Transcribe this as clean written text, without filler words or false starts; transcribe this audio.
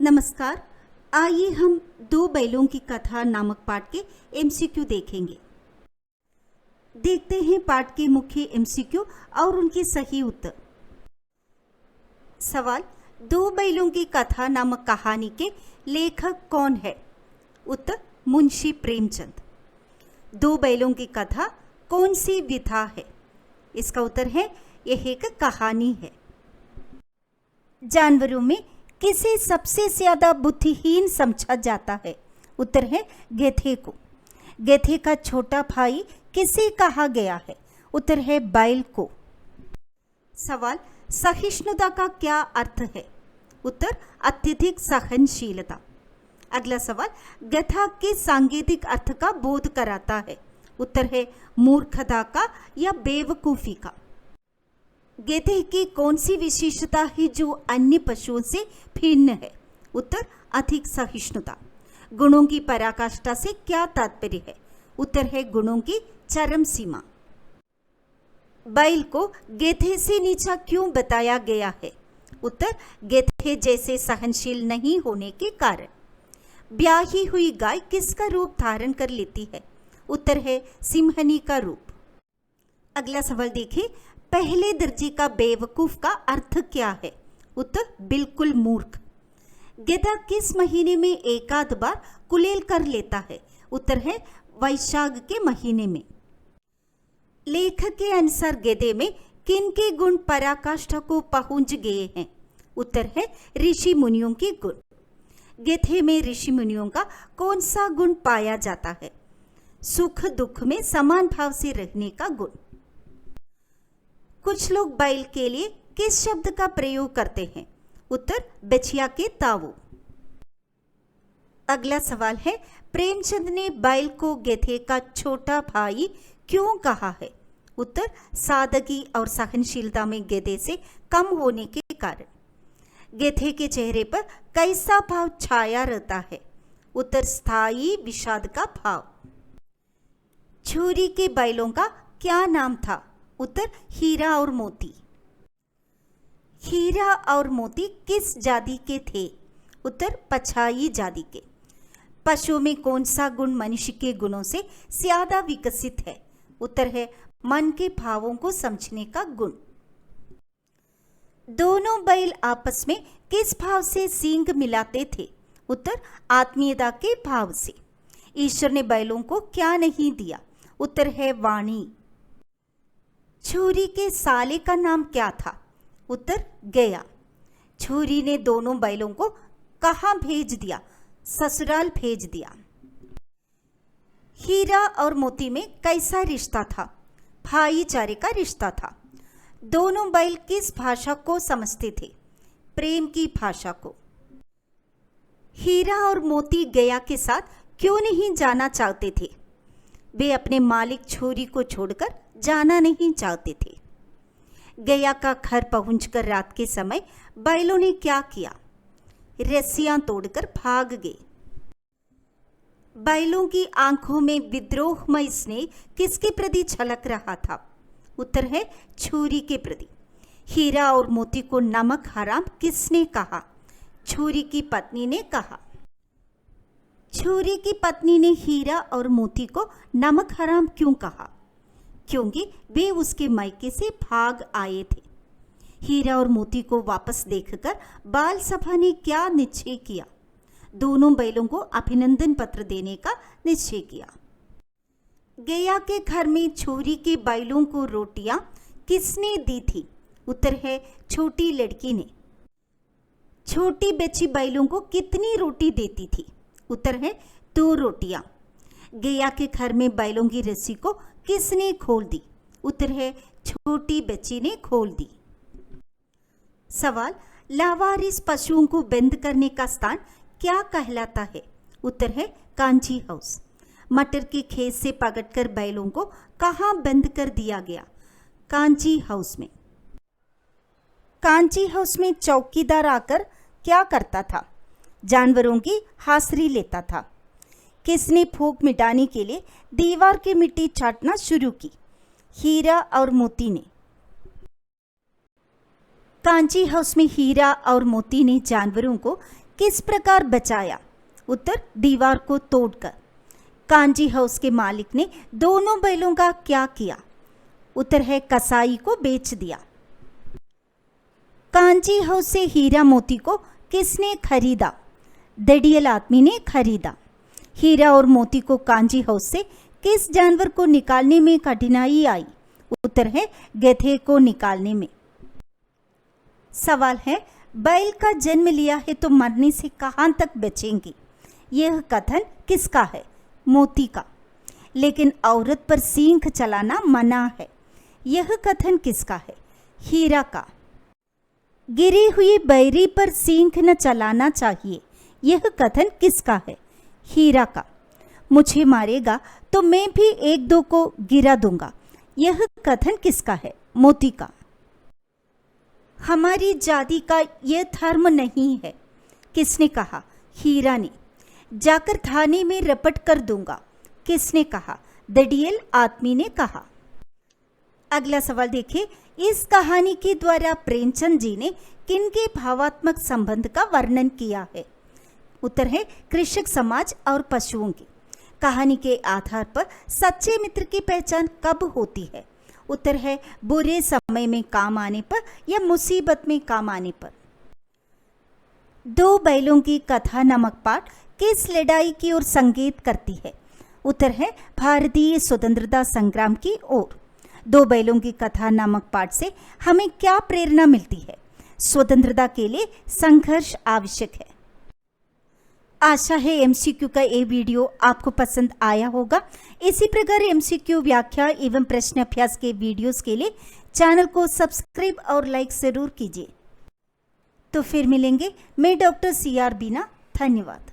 नमस्कार। आइए हम दो बैलों की कथा नामक पाठ के एमसीक्यू देखेंगे। देखते हैं पाठ के मुख्य एमसीक्यू और उनके सही उत्तर। सवाल, दो बैलों की कथा नामक कहानी के लेखक कौन है? उत्तर, मुंशी प्रेमचंद। दो बैलों की कथा कौन सी विधा है? इसका उत्तर है यह एक कहानी है। जानवरों में किसे सबसे ज्यादा बुद्धिहीन समझा जाता है? उत्तर है गधे को। गधे का छोटा भाई किसे कहा गया है? उत्तर है बैल को। सवाल, सहिष्णुता का क्या अर्थ है? उत्तर, अत्यधिक सहनशीलता। अगला सवाल, गधा किस सांकेतिक अर्थ का बोध कराता है? उत्तर है मूर्खता का या बेवकूफी का। गधे की कौन सी विशेषता है जो अन्य पशुओं से भिन्न है? उत्तर, अधिक सहिष्णुता। गुणों की पराकाष्ठा से क्या तात्पर्य है? उत्तर है गुणों की चरम सीमा। बैल को गधे से नीचा क्यों बताया गया है? उत्तर, गधे जैसे सहनशील नहीं होने के कारण। ब्याही हुई गाय किसका रूप धारण कर लेती है? उत्तर है सिंहनी का रूप। अगला सवाल देखिए, पहले दर्जे का बेवकूफ का अर्थ क्या है? उत्तर, बिल्कुल मूर्ख। गधा किस महीने में एकाध बार कुलेल कर लेता है? उत्तर है वैशाख के महीने में। लेखक के अनुसार गधे में किन के गुण पराकाष्ठा को पहुंच गए हैं? उत्तर है ऋषि मुनियों के गुण। गधे में ऋषि मुनियों का कौन सा गुण पाया जाता है? सुख दुख में समान भाव से रहने का गुण। कुछ लोग बैल के लिए किस शब्द का प्रयोग करते हैं? उत्तर, बछिया के ताऊ। अगला सवाल है, प्रेमचंद ने बैल को गधे का छोटा भाई क्यों कहा है? उत्तर, सादगी और सहनशीलता में गधे से कम होने के कारण। गधे के चेहरे पर कैसा भाव छाया रहता है? उत्तर, स्थायी विषाद का भाव। छुरी के बैलों का क्या नाम था? उत्तर, हीरा और मोती। हीरा और मोती किस जाति के थे? उत्तर, पछाई जाति के। पशु में कौन सा गुण मनुष्य के गुणों से ज्यादा विकसित है? उत्तर है मन के भावों को समझने का गुण। दोनों बैल आपस में किस भाव से सींग मिलाते थे? उत्तर, आत्मीयता के भाव से। ईश्वर ने बैलों को क्या नहीं दिया? उत्तर है वाणी। छुरी के साले का नाम क्या था? उत्तर, गया। छुरी ने दोनों बैलों को कहाँ भेज दिया? ससुराल भेज दिया। हीरा और मोती में कैसा रिश्ता था? भाईचारे का रिश्ता था। दोनों बैल किस भाषा को समझते थे? प्रेम की भाषा को। हीरा और मोती गया के साथ क्यों नहीं जाना चाहते थे? वे अपने मालिक छुरी को छोड़कर जाना नहीं चाहते थे। गया का घर पहुंचकर रात के समय बैलों ने क्या किया? रस्सियां तोड़कर भाग गए। बैलों की आंखों में विद्रोहमय स्नेह किसके प्रति छलक रहा था? उत्तर है छुरी के प्रति। हीरा और मोती को नमक हराम किसने कहा? छुरी की पत्नी ने कहा। छुरी की पत्नी ने हीरा और मोती को नमक हराम क्यों कहा? क्योंकि वे उसके मायके से भाग आए थे। हीरा और मोती को वापस देखकर बाल सभा ने क्या निश्चय किया? दोनों बैलों को अभिनंदन पत्र देने का निश्चय किया। गया के घर में छुरी के बैलों को रोटियां किसने दी थी? उत्तर है छोटी लड़की ने। छोटी बच्ची बैलों को कितनी रोटी देती थी? उत्तर है 2 रोटियां। गया के घर में बैलों की रस्सी को किसने खोल दी? उत्तर है छोटी बच्ची ने खोल दी। सवाल, लावारिस पशुओं को बंद करने का स्थान क्या कहलाता है? उत्तर है कांची हाउस। मटर के खेत से पकड़कर बैलों को कहाँ बंद कर दिया गया? कांची हाउस में। कांची हाउस में चौकीदार आकर क्या करता था? जानवरों की हाजिरी लेता था। किसने फूंक मिटाने के लिए दीवार की मिट्टी चाटना शुरू की? हीरा और मोती ने। कांची हाउस में हीरा और मोती ने जानवरों को किस प्रकार बचाया? उत्तर, दीवार को तोड़कर। कांजी हाउस के मालिक ने दोनों बैलों का क्या किया? उत्तर है कसाई को बेच दिया। कांजी हाउस से हीरा मोती को किसने खरीदा? दड़ियल आदमी ने खरीदा। हीरा और मोती को कांजी हाउस से किस जानवर को निकालने में कठिनाई आई? उत्तर है गधे को निकालने में। सवाल है, बैल का जन्म लिया है तो मरने से कहां तक बचेंगे? यह कथन किसका है? मोती का। लेकिन औरत पर सींग चलाना मना है, यह कथन किसका है? हीरा का। गिरी हुई बैरी पर सींग न चलाना चाहिए, यह कथन किसका है? हीरा का। मुझे मारेगा तो मैं भी एक दो को गिरा दूंगा, यह कथन किसका है? मोती का। हमारी जाति का यह धर्म नहीं है, किसने कहा? हीरा ने। जाकर थाने में रपट कर दूंगा, किसने कहा? दड़ियल आदमी ने कहा। अगला सवाल देखिए, इस कहानी के द्वारा प्रेमचंद जी ने किनके भावात्मक संबंध का वर्णन किया है? उत्तर है कृषक समाज और पशुओं की। कहानी के आधार पर सच्चे मित्र की पहचान कब होती है? उत्तर है बुरे समय में काम आने पर या मुसीबत में काम आने पर। दो बैलों की कथा नामक पाठ किस लड़ाई की ओर संकेत करती है? उत्तर है भारतीय स्वतंत्रता संग्राम की ओर। दो बैलों की कथा नामक पाठ से हमें क्या प्रेरणा मिलती है? स्वतंत्रता के लिए संघर्ष आवश्यक है। आशा है एमसीक्यू का ये वीडियो आपको पसंद आया होगा। इसी प्रकार एमसीक्यू व्याख्या एवं प्रश्न अभ्यास के वीडियोस के लिए चैनल को सब्सक्राइब और लाइक जरूर कीजिए। तो फिर मिलेंगे। मैं डॉक्टर CR बीना। धन्यवाद।